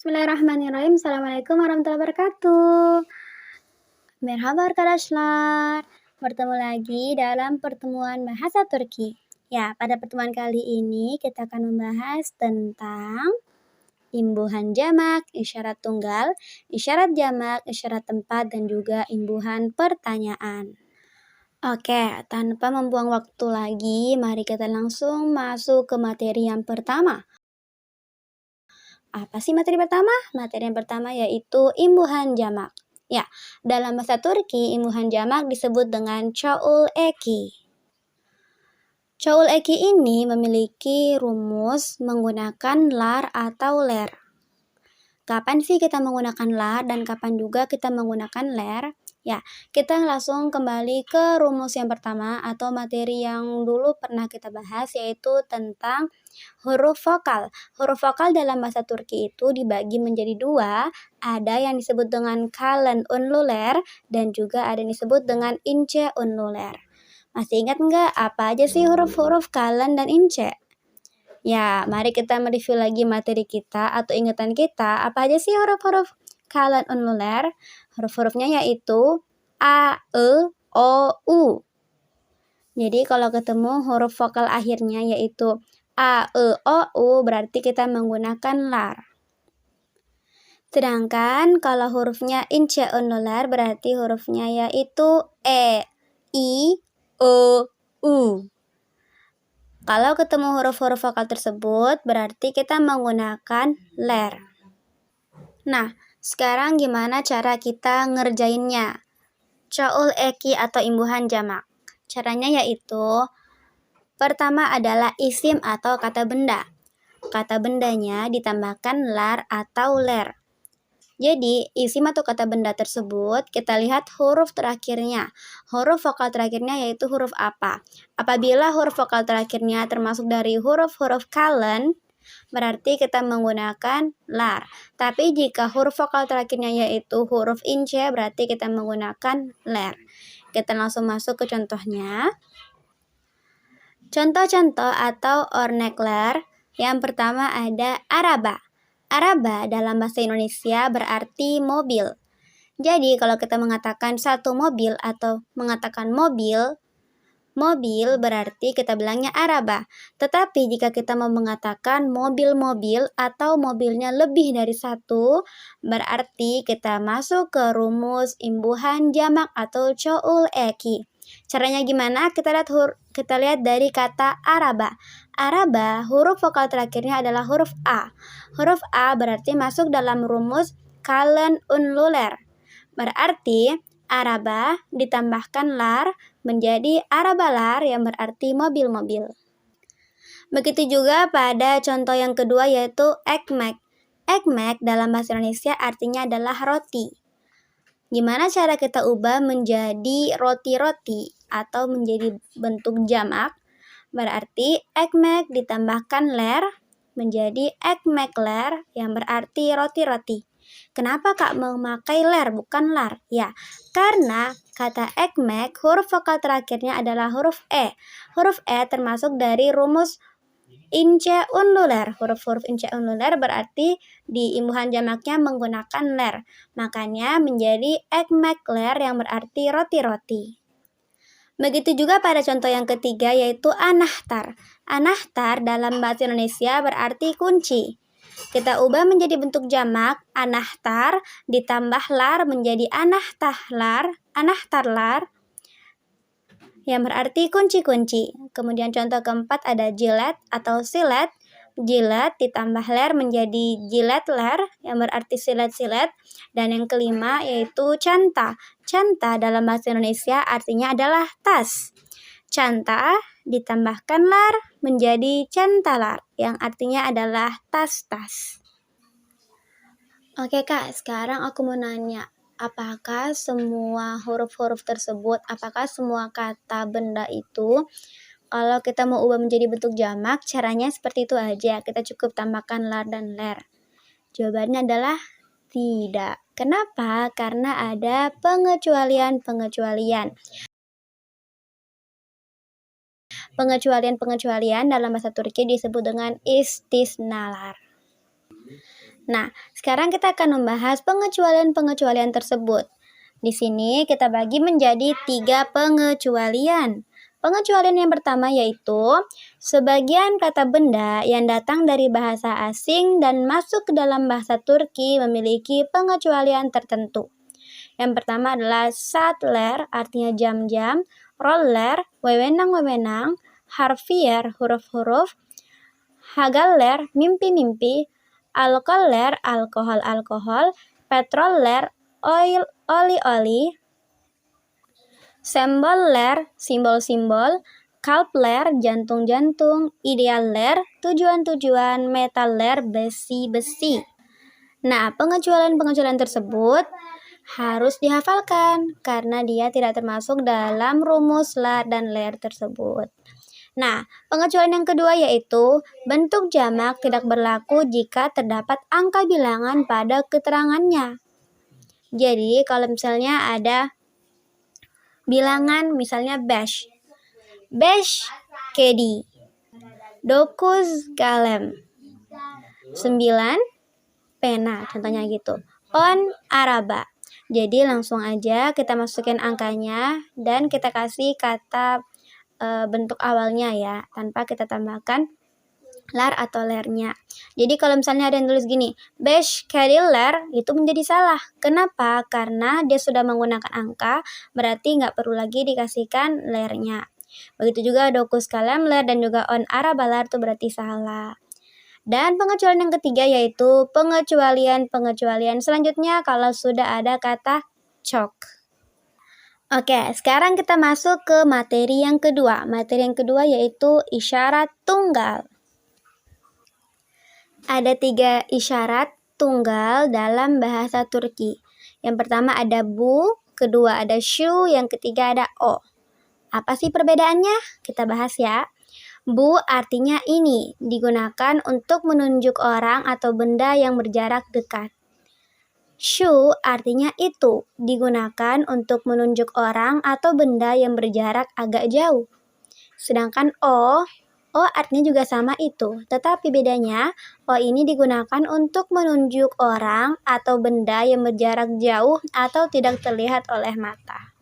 Bismillahirrahmanirrahim. Assalamualaikum warahmatullahi wabarakatuh. Merhaba arkadaşlar. Bertemu lagi dalam pertemuan bahasa Turki. Ya, pada pertemuan kali ini kita akan membahas tentang imbuhan jamak, isyarat tunggal, isyarat jamak, isyarat tempat, dan juga imbuhan pertanyaan. Oke, tanpa membuang waktu lagi, mari kita langsung masuk ke materi yang pertama. Apa sih materi pertama? Materi yang pertama yaitu imbuhan jamak. Ya, dalam bahasa Turki, imbuhan jamak disebut dengan çoğul eki. Çoğul eki ini memiliki rumus menggunakan lar atau ler. Kapan sih kita menggunakan lar dan kapan juga kita menggunakan ler? Ya, kita langsung kembali ke rumus yang pertama atau materi yang dulu pernah kita bahas, yaitu tentang huruf vokal. Huruf vokal dalam bahasa Turki itu dibagi menjadi dua, ada yang disebut dengan kalın unluler dan juga ada yang disebut dengan ince unluler. Masih ingat nggak apa aja sih huruf-huruf kalın dan ince? Ya, mari kita mereview lagi materi kita atau ingatan kita. Apa aja sih huruf-huruf kalın unluler? Huruf-hurufnya yaitu A, E, O, U. Jadi kalau ketemu huruf vokal akhirnya yaitu A, E, O, U berarti kita menggunakan lar. Sedangkan kalau hurufnya ince unluler berarti hurufnya yaitu E, I, O, U. Kalau ketemu huruf-huruf vokal tersebut, berarti kita menggunakan ler. Nah, sekarang gimana cara kita ngerjainnya? Çoğul eki atau imbuhan jamak. Caranya yaitu, pertama adalah isim atau kata benda. Kata bendanya ditambahkan lar atau ler. Jadi, isim atau kata benda tersebut, kita lihat huruf terakhirnya. Huruf vokal terakhirnya yaitu huruf apa. Apabila huruf vokal terakhirnya termasuk dari huruf-huruf kalın, berarti kita menggunakan lar. Tapi jika huruf vokal terakhirnya yaitu huruf ince, berarti kita menggunakan ler. Kita langsung masuk ke contohnya. Contoh-contoh atau örnekler. Yang pertama ada araba. Araba dalam bahasa Indonesia berarti mobil. Jadi kalau kita mengatakan satu mobil atau mengatakan mobil berarti kita bilangnya araba. Tetapi jika kita mau mengatakan mobil-mobil atau mobilnya lebih dari satu, berarti kita masuk ke rumus imbuhan jamak atau çoğul eki. Caranya gimana? Kita lihat dari kata araba. Araba, huruf vokal terakhirnya adalah huruf A. Huruf A berarti masuk dalam rumus kalın unluler. Berarti araba ditambahkan lar menjadi arabalar yang berarti mobil-mobil. Begitu juga pada contoh yang kedua yaitu ekmek. Ekmek dalam bahasa Indonesia artinya adalah roti. Gimana cara kita ubah menjadi roti-roti atau menjadi bentuk jamak? Berarti ekmek ditambahkan ler menjadi ekmekler yang berarti roti-roti. Kenapa Kak memakai ler bukan lar? Ya, karena kata ekmek huruf vokal terakhirnya adalah huruf E. Huruf E termasuk dari rumus ince unluler. Huruf-huruf ince unluler berarti di imbuhan jamaknya menggunakan ler. Makanya menjadi ekmekler yang berarti roti-roti. Begitu juga pada contoh yang ketiga yaitu anahtar. Anahtar dalam bahasa Indonesia berarti kunci. Kita ubah menjadi bentuk jamak, anahtar ditambah lar menjadi anahtarlar yang berarti kunci-kunci. Kemudian contoh keempat ada jilet atau silet. Jilet ditambah ler menjadi jiletler yang berarti silet-silet. Dan yang kelima yaitu canta. Canta dalam bahasa Indonesia artinya adalah tas. Canta ditambahkan lar menjadi cantalar yang artinya adalah tas-tas. Oke Kak, sekarang aku mau nanya, apakah semua huruf-huruf tersebut, apakah semua kata benda itu kalau kita mau ubah menjadi bentuk jamak, caranya seperti itu aja, kita cukup tambahkan lar dan ler? Jawabannya adalah tidak. Kenapa? Karena ada pengecualian-pengecualian. Pengecualian-pengecualian dalam bahasa Turki disebut dengan istisnalar. Nah, sekarang kita akan membahas pengecualian-pengecualian tersebut. Di sini kita bagi menjadi 3 pengecualian. Pengecualian yang pertama yaitu sebagian kata benda yang datang dari bahasa asing dan masuk ke dalam bahasa Turki memiliki pengecualian tertentu. Yang pertama adalah saatler, artinya jam-jam, roller, wewenang-wewenang, harfier, huruf-huruf, hagaller, mimpi-mimpi, alkoler, alkohol-alkohol, petroler, oli-oli, semboller, simbol-simbol, kalpler, jantung-jantung, idealer, tujuan-tujuan, metaler, besi-besi. Nah, pengecualian-pengecualian tersebut harus dihafalkan karena dia tidak termasuk dalam rumus lar dan ler tersebut. Nah, pengecualian yang kedua yaitu bentuk jamak tidak berlaku jika terdapat angka bilangan pada keterangannya. Jadi, kalau misalnya ada bilangan misalnya beş kedi, 9 kalem, 9 pena, contohnya gitu. 10 araba. Jadi langsung aja kita masukin angkanya dan kita kasih kata bentuk awalnya ya, tanpa kita tambahkan lar atau lernya. Jadi kalau misalnya ada yang tulis gini, beş kediler, itu menjadi salah. Kenapa? Karena dia sudah menggunakan angka, berarti nggak perlu lagi dikasihkan lernya. Begitu juga 9 kalem ler dan juga on arabalar itu berarti salah. Dan pengecualian yang ketiga yaitu pengecualian selanjutnya kalau sudah ada kata cok. Oke, sekarang kita masuk ke materi yang kedua. Materi yang kedua yaitu isyarat tunggal. Ada 3 isyarat tunggal dalam bahasa Turki. Yang pertama ada bu, kedua ada shu, yang ketiga ada o. Apa sih perbedaannya? Kita bahas ya. Bu artinya ini, digunakan untuk menunjuk orang atau benda yang berjarak dekat. Shu artinya itu, digunakan untuk menunjuk orang atau benda yang berjarak agak jauh. Sedangkan o artinya juga sama itu, tetapi bedanya o ini digunakan untuk menunjuk orang atau benda yang berjarak jauh atau tidak terlihat oleh mata.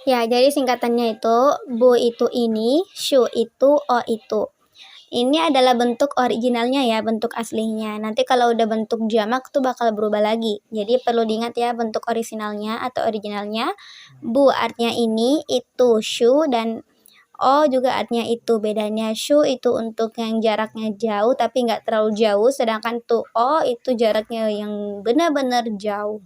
Ya, jadi singkatannya itu, bu itu ini, shu itu, o itu. Ini adalah bentuk originalnya ya, bentuk aslinya. Nanti kalau udah bentuk jamak tuh bakal berubah lagi. Jadi perlu diingat ya bentuk originalnya atau originalnya. Bu artinya ini, itu, shu, dan o juga artinya itu. Bedanya shu itu untuk yang jaraknya jauh tapi nggak terlalu jauh, sedangkan tuh o itu jaraknya yang benar-benar jauh.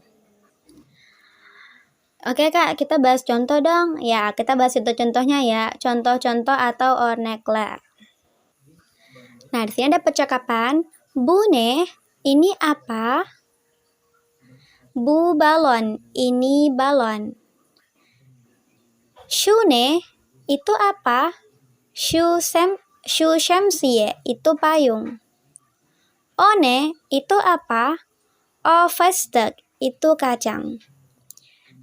Oke Kak, kita bahas contoh dong. Ya, kita bahas itu contohnya ya. Contoh-contoh atau örnekler. Nah, di sini ada percakapan. Bu ne, ini apa? Bu balon, ini balon. Şu ne, itu apa? Şu şemsiye, itu payung. O ne, itu apa? O fıstık, itu kacang.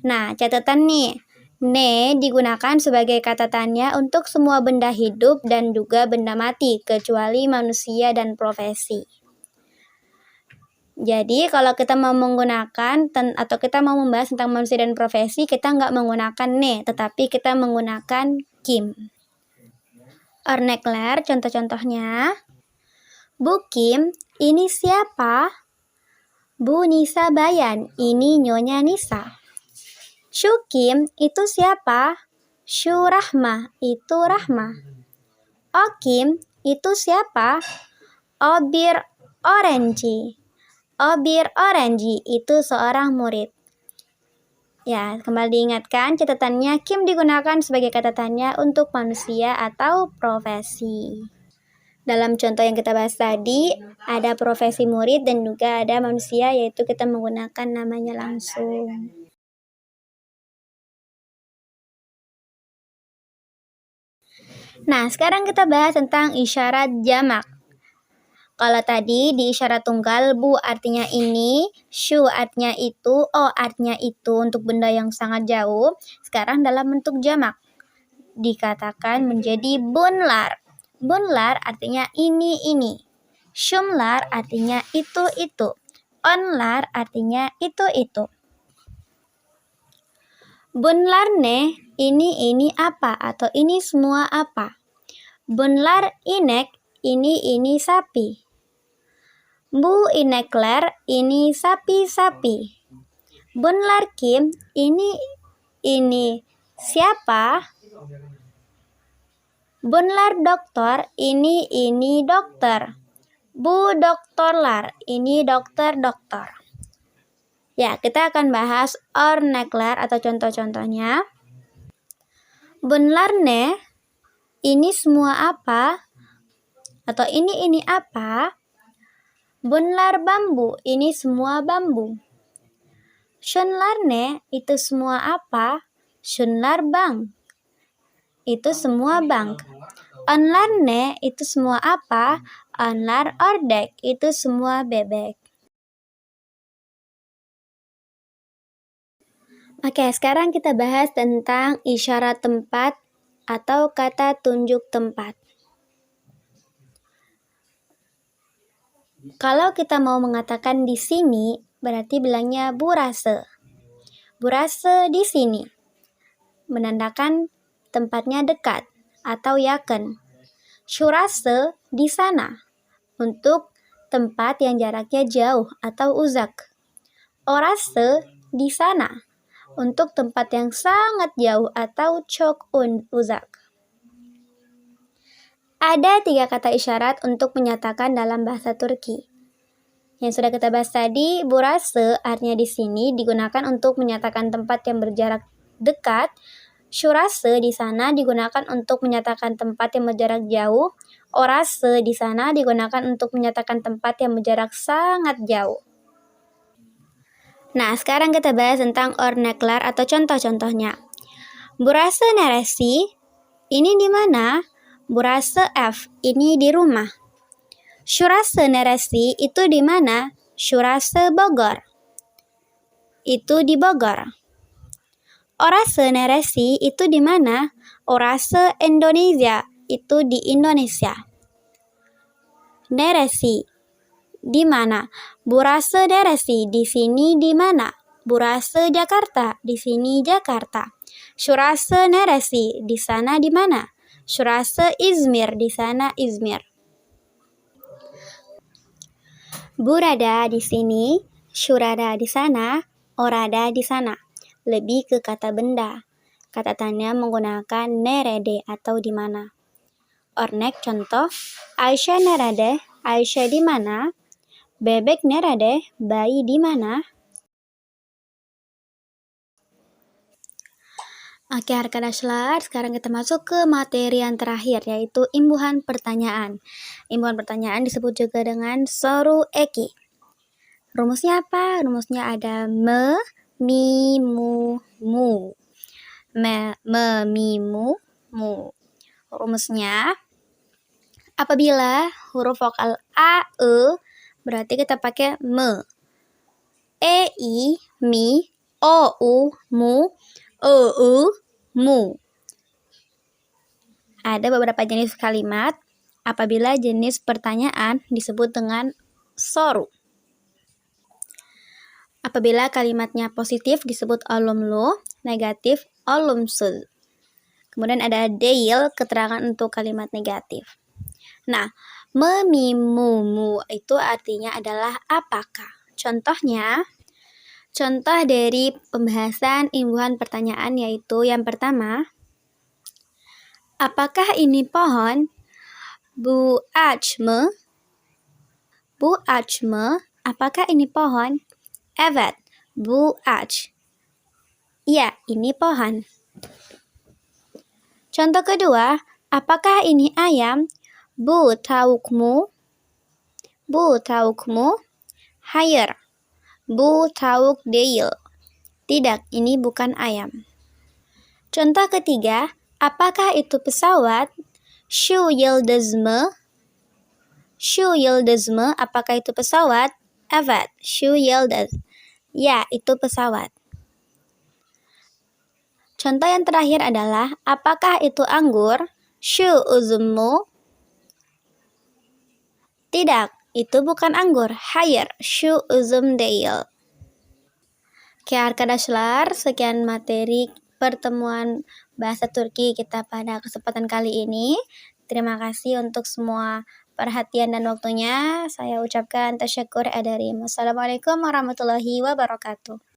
Nah, catatan nih. Ne digunakan sebagai kata tanya untuk semua benda hidup dan juga benda mati, kecuali manusia dan profesi. Jadi, kalau kita mau menggunakan atau kita mau membahas tentang manusia dan profesi, kita nggak menggunakan ne, tetapi kita menggunakan kim. Örnekler, contoh-contohnya. Bu Kim, ini siapa? Bu Nisa Bayan, ini Nyonya Nisa. Shu Kim, itu siapa? Shu Rahma, itu Rahma. O Kim, itu siapa? Obir Orange. Obir Orange, itu seorang murid. Ya, kembali diingatkan, catatannya Kim digunakan sebagai kata tanya untuk manusia atau profesi. Dalam contoh yang kita bahas tadi, ada profesi murid dan juga ada manusia, yaitu kita menggunakan namanya langsung. Nah, sekarang kita bahas tentang isyarat jamak. Kalau tadi di isyarat tunggal, bu artinya ini, shu artinya itu, o artinya itu untuk benda yang sangat jauh. Sekarang dalam bentuk jamak, dikatakan menjadi bunlar. Bunlar artinya ini. Shumlar artinya itu. Onlar artinya itu. Bunlar ne, ini apa atau ini semua apa. Bunlar inek, ini sapi. Bu inekler, ini sapi-sapi. Bunlar kim, ini siapa? Bunlar doktor, ini dokter. Bu doktorlar, ini dokter. Ya, kita akan bahas ornekler atau contoh-contohnya. Bunlar ne, ini semua apa? Atau ini apa? Bunlar bambu, ini semua bambu. Shunlar ne, itu semua apa? Shunlar bank, itu semua bank. Onlar ne, itu semua apa? Onlar ordek, itu semua bebek. Oke, sekarang kita bahas tentang isyarat tempat atau kata tunjuk tempat. Kalau kita mau mengatakan di sini, berarti bilangnya burase. Burase di sini, menandakan tempatnya dekat atau yaken. Shurase di sana, untuk tempat yang jaraknya jauh atau uzak. Orase di sana, untuk tempat yang sangat jauh atau çok uzak. Ada 3 kata isyarat untuk menyatakan dalam bahasa Turki. Yang sudah kita bahas tadi, burası artinya di sini digunakan untuk menyatakan tempat yang berjarak dekat. Şurası di sana digunakan untuk menyatakan tempat yang berjarak jauh. Orası di sana digunakan untuk menyatakan tempat yang berjarak sangat jauh. Nah, sekarang kita bahas tentang örnekler atau contoh-contohnya. Burası neresi? Ini di mana? Burası ev, ini di rumah. Şurası neresi? Itu di mana? Şurası Bogor, itu di Bogor. Orası neresi? Itu di mana? Orası Indonesia, itu di Indonesia. Neresi, di mana? Burası neresi? Di sini di mana? Burası Jakarta, di sini Jakarta. Şurası neresi? Di sana di mana? Şurası İzmir, di sana İzmir. Burada di sini, şurada di sana, orada di sana. Lebih ke kata benda. Kata tanya menggunakan nerede atau di mana. Örnek contoh, Ayşe nerede? Ayşe di mana? Bebek nerede? Bayi di mana? Oke, arkadaşlar, sekarang kita masuk ke materi yang terakhir, yaitu imbuhan pertanyaan. Imbuhan pertanyaan disebut juga dengan soru eki. Rumusnya apa? Rumusnya ada me, mi, mu. Me, mi, mu. Rumusnya, apabila huruf vokal a, e, berarti kita pakai me. E, i, mi, o, u, mu, e, mu. Ada beberapa jenis kalimat apabila jenis pertanyaan disebut dengan soru. Apabila kalimatnya positif disebut olumlu, negatif olumsuz. Kemudian ada değil, keterangan untuk kalimat negatif. Nah, memimumu itu artinya adalah apakah. Contohnya, contoh dari pembahasan imbuhan pertanyaan yaitu yang pertama, apakah ini pohon? Bu Acme, apakah ini pohon? Evet, bu ağaç. Ya, ini pohon. Contoh kedua, apakah ini ayam? Bu tavuk mu? Hayır, bu tavuk değil. Tidak, ini bukan ayam. Contoh ketiga, apakah itu pesawat? Şu yıldız mı? Apakah itu pesawat? Evet, şu yıldız. Ya, itu pesawat. Contoh yang terakhir adalah, apakah itu anggur? Şu üzüm mu? Tidak, itu bukan anggur. Hayır, şu üzüm değil. Oke arkadaşlar, sekian materi pertemuan bahasa Turki kita pada kesempatan kali ini. Terima kasih untuk semua perhatian dan waktunya. Saya ucapkan tasyakkur ederim. Wassalamualaikum warahmatullahi wabarakatuh.